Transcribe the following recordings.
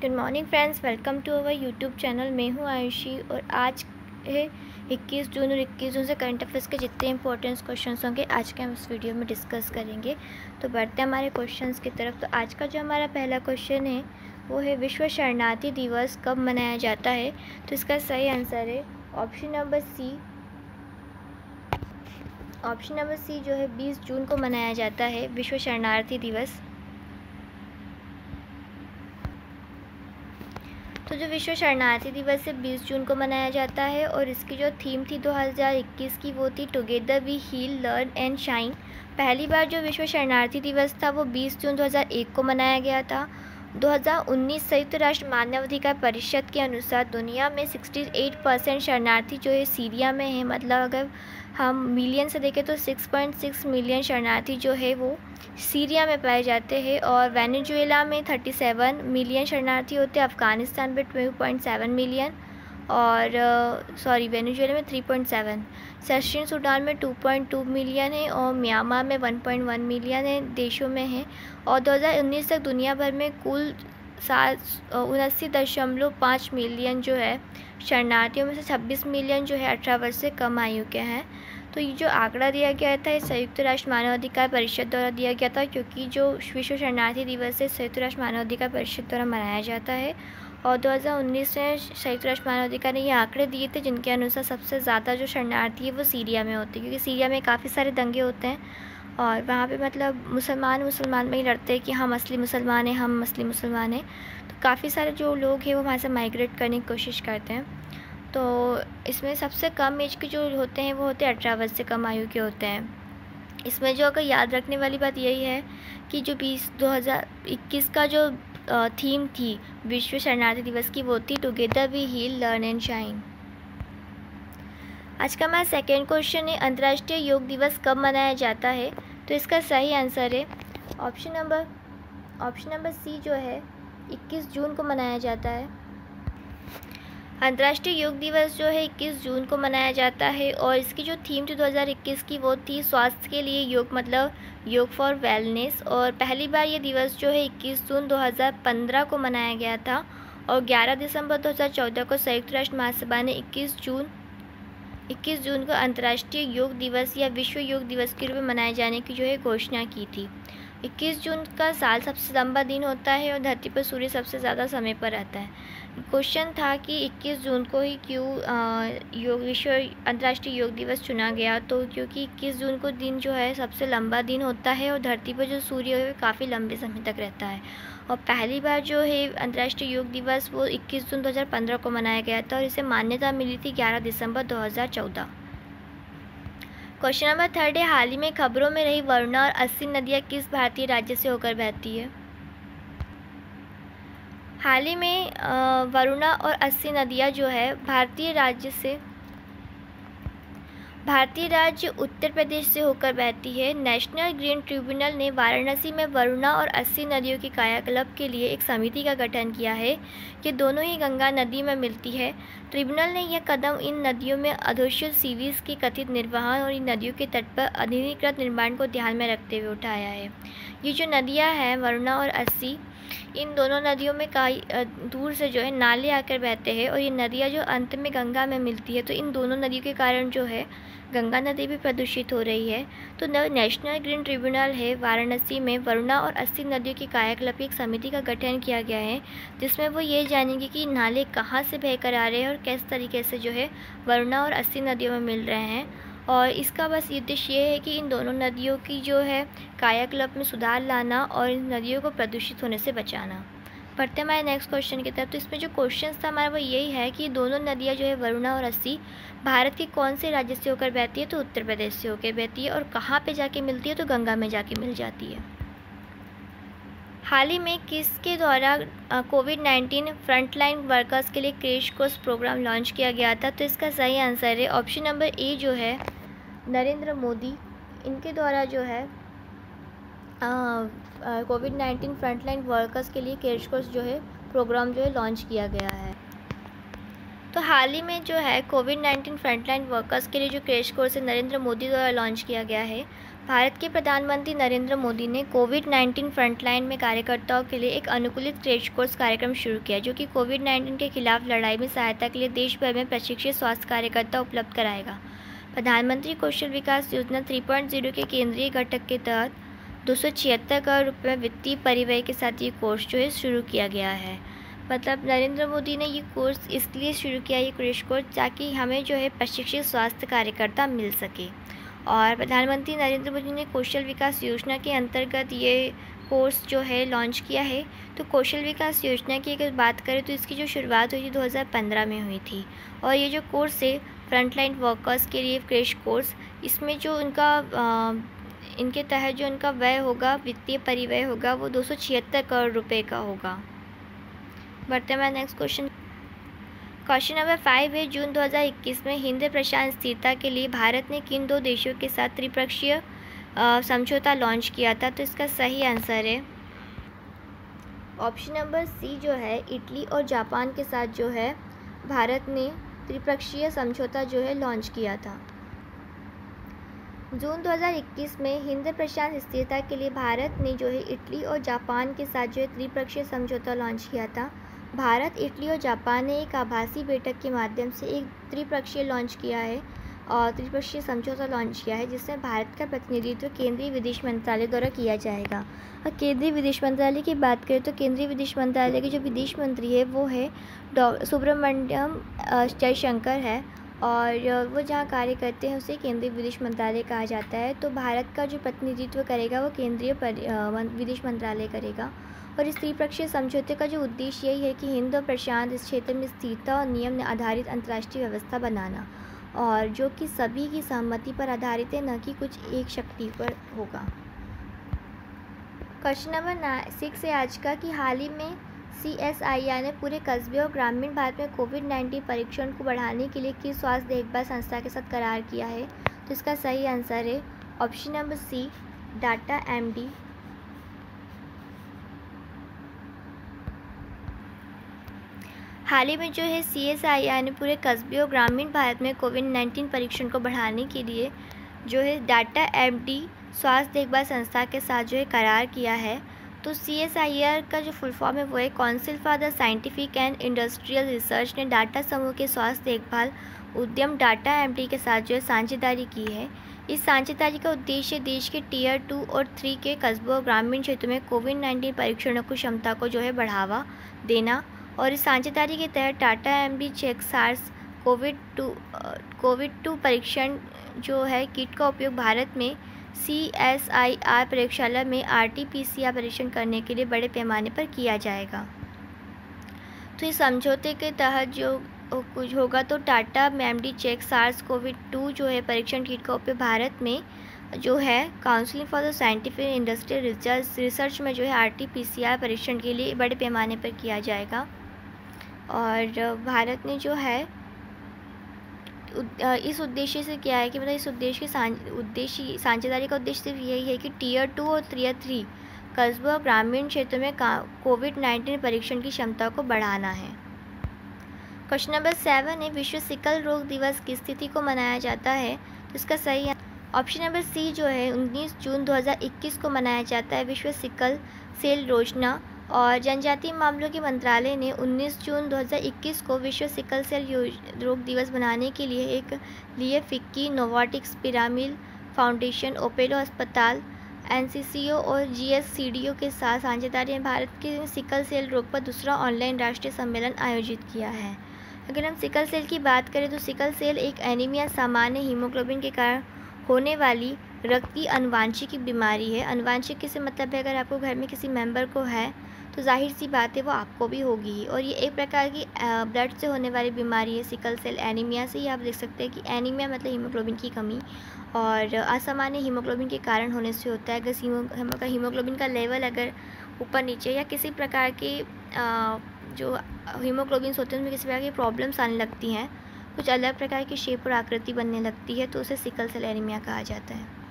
Good morning friends, welcome to our YouTube channel. मैं हूँ आयुषी और आज है 21 जून और 21 जून से करंट अफेयर्स के जितने इंपॉर्टेंट क्वेश्चंस होंगे आज के हम इस वीडियो में डिस्कस करेंगे। तो बढ़ते हैं हमारे क्वेश्चंस की तरफ। तो आज का जो हमारा पहला क्वेश्चन है वो है विश्व शरणार्थी दिवस कब मनाया जाता है। तो इसका सही आंसर है ऑप्शन नंबर सी जो है 20 जून को मनाया जाता है विश्व शरणार्थी दिवस। तो जो विश्व शरणार्थी दिवस है 20 जून को मनाया जाता है और इसकी जो थीम थी 2021 की वो थी together we heal learn and shine. पहली बार जो विश्व शरणार्थी दिवस था वो 20 जून 2001 को मनाया गया था। 2019 संयुक्त राष्ट्र मानवाधिकार परिषद के अनुसार दुनिया में 68% शरणार्थी जो है सीरिया में है। मतलब अगर हम मिलियन से देखें तो 6.6 मिलियन शरणार्थी जो है वो सीरिया में पाए जाते हैं और वेनेजुएला में 37 मिलियन शरणार्थी होते हैं, अफ़गानिस्तान में 12.7 मिलियन और वेनेजुएला में 3.7, दक्षिण सूडान में 2.2 मिलियन है और म्यांमार में 1.1 मिलियन है देशों में है। और 2019 तक दुनिया भर में कुल 79.5 मिलियन जो है शरणार्थियों में से 26 मिलियन जो है 18 वर्ष से कम आयु के हैं। तो ये जो आंकड़ा दिया गया था ये संयुक्त राष्ट्र मानवाधिकार परिषद द्वारा दिया गया था, क्योंकि जो विश्व शरणार्थी दिवस है संयुक्त राष्ट्र मानवाधिकार परिषद द्वारा मनाया जाता है। और 2019 में संयुक्त राष्ट्र मानवाधिकार ने ये आंकड़े दिए थे जिनके अनुसार सबसे ज़्यादा जो शरणार्थी है वो सीरिया में होती है, क्योंकि सीरिया में काफ़ी सारे दंगे होते हैं और वहाँ पे मतलब मुसलमान में ही लड़ते हैं कि हम असली मुसलमान हैं, हम असली मुसलमान हैं। तो काफ़ी सारे जो लोग हैं वो वहाँ से माइग्रेट करने की कोशिश करते हैं। तो इसमें सबसे कम एज के जो होते हैं वो होते हैं 18 वर्ष से कम आयु के होते हैं। इसमें जो अगर याद रखने वाली बात यही है कि जो 2021 का जो थीम थी विश्व शरणार्थी दिवस की वो थी together we heal learn and shine. आज का हमारा सेकेंड क्वेश्चन है अंतर्राष्ट्रीय योग दिवस कब मनाया जाता है। तो इसका सही आंसर है ऑप्शन नंबर सी जो है 21 जून को मनाया जाता है। अंतर्राष्ट्रीय योग दिवस जो है 21 जून को मनाया जाता है और इसकी जो थीम थी 2021 की वो थी स्वास्थ्य के लिए योग, मतलब योग फॉर वेलनेस। और पहली बार ये दिवस जो है 21 जून 2015 को मनाया गया था और 11 दिसंबर 2014 को संयुक्त राष्ट्र महासभा ने 21 जून को अंतर्राष्ट्रीय योग दिवस या विश्व योग दिवस के रूप में मनाए जाने की जो है घोषणा की थी। 21 जून का साल सबसे लंबा दिन होता है और धरती पर सूर्य सबसे ज़्यादा समय पर रहता है। क्वेश्चन था कि 21 जून को ही क्यों विश्व अंतर्राष्ट्रीय योग दिवस चुना गया। तो क्योंकि 21 जून को दिन जो है सबसे लंबा दिन होता है और धरती पर जो सूर्य है काफ़ी लंबे समय तक रहता है। और पहली बार जो है अंतर्राष्ट्रीय योग दिवस वो 21 जून 2015 को मनाया गया था और इसे मान्यता मिली थी 11 दिसंबर 2014। क्वेश्चन नंबर थर्ड है हाल ही में खबरों में रही वरुणा और अस्सी नदियाँ किस भारतीय राज्य से होकर बहती है। हाल ही में वरुणा और अस्सी नदियाँ जो है भारतीय राज्य उत्तर प्रदेश से होकर बहती है। नेशनल ग्रीन ट्रिब्यूनल ने वाराणसी में वरुणा और अस्सी नदियों के कायाकल्प के लिए एक समिति का गठन किया है। ये दोनों ही गंगा नदी में मिलती है। ट्रिब्यूनल ने यह कदम इन नदियों में अघोषित सीवीज के कथित निर्वहन और इन नदियों के तट पर अनधिकृत निर्माण को ध्यान में रखते हुए उठाया है। ये जो नदियाँ हैं वरुणा और अस्सी, इन दोनों नदियों में दूर से जो है नाले आकर बहते हैं और ये नदियाँ जो अंत में गंगा में मिलती है। तो इन दोनों नदियों के कारण जो है गंगा नदी भी प्रदूषित हो रही है। तो नेशनल ग्रीन ट्रिब्यूनल है वाराणसी में वरुणा और अस्सी नदियों की कायाकल्प की एक समिति का गठन किया गया है, जिसमें वो ये जानेंगे कि नाले कहाँ से बहकर आ रहे हैं और किस तरीके से जो है वरुणा और अस्सी नदियों में मिल रहे हैं। और इसका बस उद्देश्य ये है कि इन दोनों नदियों की जो है कायाकल्प में सुधार लाना और इन नदियों को प्रदूषित होने से बचाना। बढ़ते हैं हमारे नेक्स्ट क्वेश्चन की तरफ। तो इसमें जो क्वेश्चन था हमारा वो यही है कि दोनों नदियाँ जो है वरुणा और अस्सी भारत के कौन से राज्य से होकर बहती है। तो उत्तर प्रदेश से होकर बहती है और कहाँ पे जाके मिलती है तो गंगा में जाके मिल जाती है। हाल ही में किसके द्वारा कोविड-19 फ्रंटलाइन वर्कर्स के लिए क्रैश कोर्स प्रोग्राम लॉन्च किया गया था। तो इसका सही आंसर है ऑप्शन नंबर ए जो है नरेंद्र मोदी, इनके द्वारा जो है कोविड-19 फ्रंटलाइन वर्कर्स के लिए क्रैश कोर्स जो है प्रोग्राम जो है लॉन्च किया गया है। तो हाल ही में जो है कोविड-19 फ्रंटलाइन वर्कर्स के लिए जो क्रैश कोर्स है नरेंद्र मोदी द्वारा लॉन्च किया गया है। भारत के प्रधानमंत्री नरेंद्र मोदी ने कोविड-19 फ्रंटलाइन में कार्यकर्ताओं के लिए एक अनुकूलित क्रैश कोर्स कार्यक्रम शुरू किया, जो कि कोविड-19 के खिलाफ लड़ाई में सहायता के लिए देश भर में प्रशिक्षित स्वास्थ्य कार्यकर्ता उपलब्ध कराएगा। प्रधानमंत्री कौशल विकास योजना 3.0 के केंद्रीय घटक के तहत 276 करोड़ रुपये वित्तीय परिव्यय के साथ ये कोर्स जो है शुरू किया गया है। मतलब नरेंद्र मोदी ने ये कोर्स इसलिए शुरू किया, ये क्रैश कोर्स, ताकि हमें जो है प्रशिक्षित स्वास्थ्य कार्यकर्ता मिल सके। और प्रधानमंत्री नरेंद्र मोदी ने कौशल विकास योजना के अंतर्गत ये कोर्स जो है लॉन्च किया है। तो कौशल विकास योजना की अगर बात करें तो इसकी जो शुरुआत हुई थी 2015 में हुई थी। और ये जो कोर्स है फ्रंटलाइन वर्कर्स के लिए क्रैश कोर्स, इसमें जो इनके तहत जो इनका व्यय होगा, वित्तीय परिव्यय होगा, वो 276 करोड़ रुपये का होगा। बढ़ते हैं नेक्स्ट क्वेश्चन नंबर 5 है। जून 2021 में हिंद प्रशांत स्थिरता के लिए भारत ने किन दो देशों के साथ त्रिपक्षीय समझौता लॉन्च किया था? तो इसका सही आंसर है ऑप्शन नंबर सी जो है, इटली और जापान के साथ जो है भारत ने त्रिपक्षीय समझौता जो है लॉन्च किया था। जून 2021 में हिंद प्रशांत स्थिरता के लिए भारत ने जो है इटली और जापान के साथ जो है त्रिपक्षीय समझौता लॉन्च किया था। भारत, इटली और जापान ने एक आभासी बैठक के माध्यम से एक त्रिपक्षीय समझौता लॉन्च किया है, जिसमें भारत का प्रतिनिधित्व केंद्रीय विदेश मंत्रालय द्वारा किया जाएगा। और केंद्रीय विदेश मंत्रालय की बात करें तो केंद्रीय विदेश मंत्रालय के जो विदेश मंत्री है वो है सुब्रमण्यम जयशंकर है, और वो जहाँ कार्य करते हैं उसे केंद्रीय विदेश मंत्रालय कहा जाता है। तो भारत का जो प्रतिनिधित्व करेगा वो केंद्रीय विदेश मंत्रालय करेगा। और इस त्रिपक्षीय समझौते का जो उद्देश्य यही है कि हिंद और प्रशांत इस क्षेत्र में स्थिरता और नियम आधारित अंतर्राष्ट्रीय व्यवस्था बनाना, और जो कि सभी की सहमति पर आधारित है, न कि कुछ एक शक्ति पर होगा। क्वेश्चन नंबर 6 है आज का कि हाल ही में CSIR ने पूरे कस्बे और ग्रामीण भारत में कोविड-19 परीक्षण को बढ़ाने के लिए किस स्वास्थ्य देखभाल संस्था के साथ करार किया है? तो इसका सही आंसर है option number C, data MD। हाल ही में जो है CSIR ने पूरे कस्बे और ग्रामीण भारत में कोविड-19 परीक्षण को बढ़ाने के लिए जो है डाटा MD स्वास्थ्य देखभाल संस्था के साथ जो है करार किया है। तो CSIR का जो फुल फॉर्म है वो है council for the scientific and industrial research ने डाटा समूह के स्वास्थ्य देखभाल उद्यम डाटा MD के साथ जो है साझेदारी की है। इस साझेदारी का उद्देश्य देश के टियर 2 और 3 के कस्बों और ग्रामीण क्षेत्रों में कोविड-19 परीक्षणों की क्षमता को जो है बढ़ावा देना। और इस साझेदारी के तहत टाटा MD चेक सार्स कोविड-2 परीक्षण जो है किट का उपयोग भारत में CSIR प्रयोगशाला में RT-PCR परीक्षण करने के लिए बड़े पैमाने पर किया जाएगा। तो इस समझौते के तहत जो कुछ होगा तो टाटा MD चेक सार्स कोविड-2 जो है परीक्षण किट का उपयोग भारत में जो है council for the scientific industrial research में जो है RT-PCR परीक्षण के लिए बड़े पैमाने पर किया जाएगा। और भारत ने जो है इस उद्देश्य से क्या है कि मतलब इस उद्देश्य की साझेदारी का उद्देश्य सिर्फ यही है कि टियर 2 और टियर 3 कस्बों और ग्रामीण क्षेत्रों में कोविड-19 परीक्षण की क्षमता को बढ़ाना है। क्वेश्चन नंबर 7 है विश्व सिकल रोग दिवस किस तिथि को मनाया जाता है? तो इसका सही ऑप्शन नंबर सी जो है 19 जून 2021 को मनाया जाता है विश्व सिकल सेल योजना। और जनजातीय मामलों के मंत्रालय ने 19 जून 2021 को विश्व सिकल सेल रोग दिवस मनाने के लिए फिक्की, नोवार्टिक्स, पिरामिल फाउंडेशन, ओपेलो अस्पताल, NCCO और GSCDO के साथ साझेदारी में भारत के सिकल सेल रोग पर दूसरा ऑनलाइन राष्ट्रीय सम्मेलन आयोजित किया है। अगर हम सिकल सेल की बात करें तो सिकल सेल एक एनीमिया सामान्य हीमोग्लोबिन के कारण होने वाली रक्त की अनुवांशिक बीमारी है। अनुवांशिक से मतलब है अगर आपको घर में किसी मेंबर को है तो जाहिर सी बात है वो आपको भी होगी ही। और ये एक प्रकार की ब्लड से होने वाली बीमारी है सिकल सेल एनीमिया से ही आप देख सकते हैं कि एनीमिया मतलब हीमोग्लोबिन की कमी और असामान्य हीमोग्लोबिन के कारण होने से होता है। अगर हीमोग्लोबिन का लेवल अगर ऊपर नीचे या किसी प्रकार के जो हीमोग्लोबिन होते हैं उनमें किसी प्रकार की प्रॉब्लम्स आने लगती हैं, कुछ अलग प्रकार की शेप और आकृति बनने लगती है, तो उसे सिकल सेल एनीमिया कहा जाता है।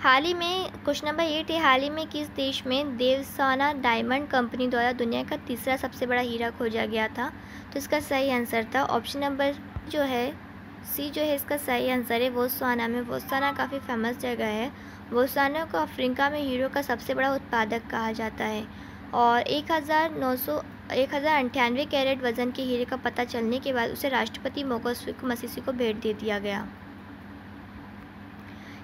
हाल ही में क्वेश्चन नंबर 8 है हाल ही में किस देश में देवसाना डायमंड कंपनी द्वारा दुनिया का तीसरा सबसे बड़ा हीरा खोजा गया था? तो इसका सही आंसर था ऑप्शन नंबर जो है सी जो है इसका सही आंसर है बोत्सवाना में। बोत्सवाना काफ़ी फेमस जगह है। बोत्सवाना को अफ्रीका में हीरो का सबसे बड़ा उत्पादक कहा जाता है और 1098 कैरेट वज़न के हीरे का पता चलने के बाद उसे राष्ट्रपति मोगोत्सुक मसीसी को भेंट दे दिया गया।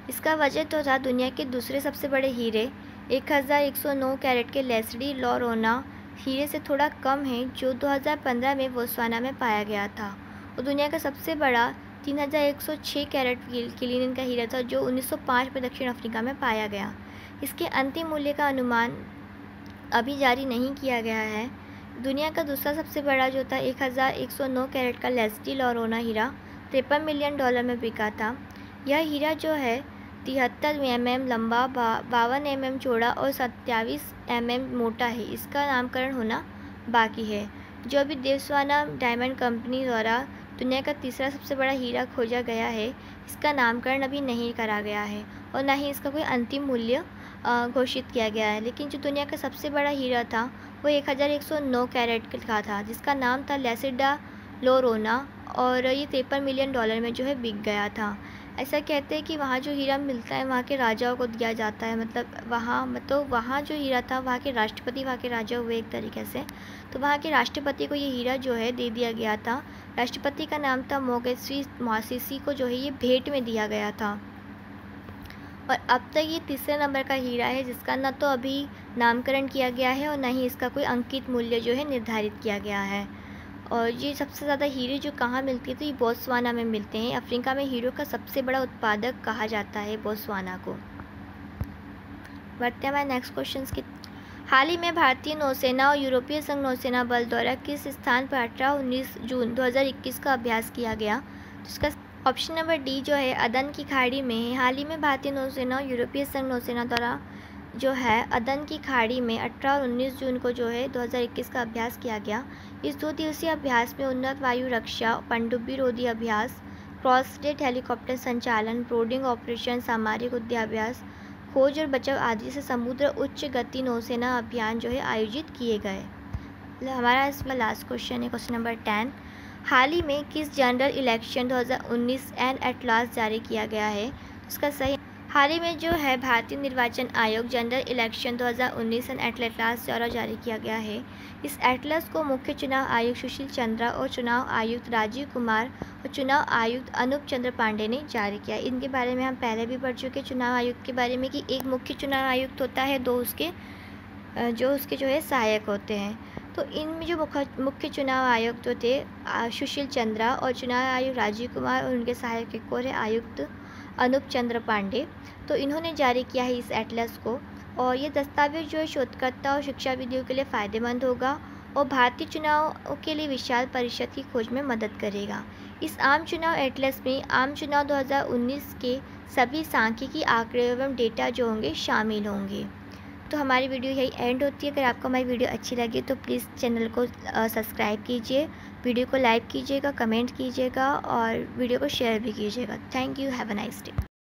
इसका वजन तो था दुनिया के दूसरे सबसे बड़े हीरे 1109 कैरेट के लेस्ली लॉरोना हीरे से थोड़ा कम है, जो 2015 में बोत्सवाना में पाया गया था। और दुनिया का सबसे बड़ा 3106 कैरेट क्लिनिन का हीरा था, जो 1905 में दक्षिण अफ्रीका में पाया गया। इसके अंतिम मूल्य का अनुमान अभी जारी नहीं किया गया है। दुनिया का दूसरा सबसे बड़ा जो था 1109 कैरेट का लेस्ली लॉरोना हीरा $53 मिलियन में बिका था। यह हीरा जो है 73 mm लंबा, 52 mm चौड़ा और 27 mm मोटा है। इसका नामकरण होना बाकी है, जो अभी बोत्सवाना डायमंड कंपनी द्वारा दुनिया का तीसरा सबसे बड़ा हीरा खोजा गया है। इसका नामकरण अभी नहीं करा गया है और ना ही इसका कोई अंतिम मूल्य घोषित किया गया है। लेकिन जो दुनिया का सबसे बड़ा हीरा था वो 1109 कैरेट का था, जिसका नाम था लेस्ली लॉरोना और ये $53 मिलियन में जो है बिक गया था। ऐसा कहते हैं कि वहाँ जो हीरा मिलता है वहाँ के राजाओं को दिया जाता है, मतलब वहाँ जो हीरा था वहाँ के राष्ट्रपति वहाँ के राजा हुए एक तरीके से, तो वहाँ के राष्ट्रपति को ये हीरा जो है दे दिया गया था। राष्ट्रपति का नाम था मोगोत्सुक मसीसी को जो है ये भेंट में दिया गया था। और अब तक ये तीसरे नंबर का हीरा है जिसका ना तो अभी नामकरण किया गया है और ना ही इसका कोई अंकित मूल्य जो है निर्धारित किया गया है। और ये सबसे ज़्यादा हीरे जो कहाँ मिलती है तो ये बोत्सवाना में मिलते हैं। अफ्रीका में हीरो का सबसे बड़ा उत्पादक कहा जाता है बोत्सवाना को। बढ़ते हैं हमारे नेक्स्ट क्वेश्चन की। हाल ही में भारतीय नौसेना और यूरोपीय संघ नौसेना बल द्वारा किस स्थान पर 18-19 जून 2021 का अभ्यास किया गया? जिसका ऑप्शन नंबर डी जो है अदन की खाड़ी में है। हाल ही में भारतीय नौसेना और यूरोपीय संघ नौसेना द्वारा जो है अदन की खाड़ी में 18 और 19 जून को जो है 2021 का अभ्यास किया गया। इस 2 दिवसीय अभ्यास में उन्नत वायु रक्षा, पनडुब्बी रोधी अभ्यास, क्रॉस स्टेट हेलीकॉप्टर संचालन, ब्रोडिंग ऑपरेशन, सामरिक युद्धाभ्यास, खोज और बचाव आदि से समुद्र उच्च गति नौसेना अभियान जो है आयोजित किए गए। हमारा इसका लास्ट क्वेश्चन है क्वेश्चन नंबर 10। हाल ही में किस जनरल इलेक्शन 2019 एंड एटलास जारी किया गया है? इसका सही हाल ही में जो है भारतीय निर्वाचन आयोग जनरल इलेक्शन 2019 एंड एटलास द्वारा जारी किया गया है। इस एटलस को मुख्य चुनाव आयुक्त सुशील चंद्रा और चुनाव आयुक्त राजीव कुमार और चुनाव आयुक्त अनूप चंद्र पांडे ने जारी किया। इनके बारे में हम पहले भी पढ़ चुके चुनाव आयुक्त के बारे में कि एक मुख्य चुनाव आयुक्त होता है, 2 उसके जो है सहायक होते हैं। तो इनमें जो मुख्य चुनाव आयुक्त जो थे सुशील चंद्रा और चुनाव आयुक्त राजीव कुमार और उनके सहायक एक और है आयुक्त अनूप चंद्र पांडे। तो इन्होंने जारी किया है इस एटलस को और ये दस्तावेज जो है शोधकर्ता और शिक्षाविदों के लिए फ़ायदेमंद होगा और भारतीय चुनाव के लिए विशाल परिषद की खोज में मदद करेगा। इस आम चुनाव एटलस में आम चुनाव 2019 के सभी सांख्यिकी आंकड़े एवं डेटा जो होंगे शामिल होंगे। तो हमारी वीडियो यही एंड होती है। अगर आपको हमारी वीडियो अच्छी लगी तो प्लीज़ चैनल को सब्सक्राइब कीजिए, वीडियो को लाइक कीजिएगा, कमेंट कीजिएगा और वीडियो को शेयर भी कीजिएगा। Thank you, have a nice day.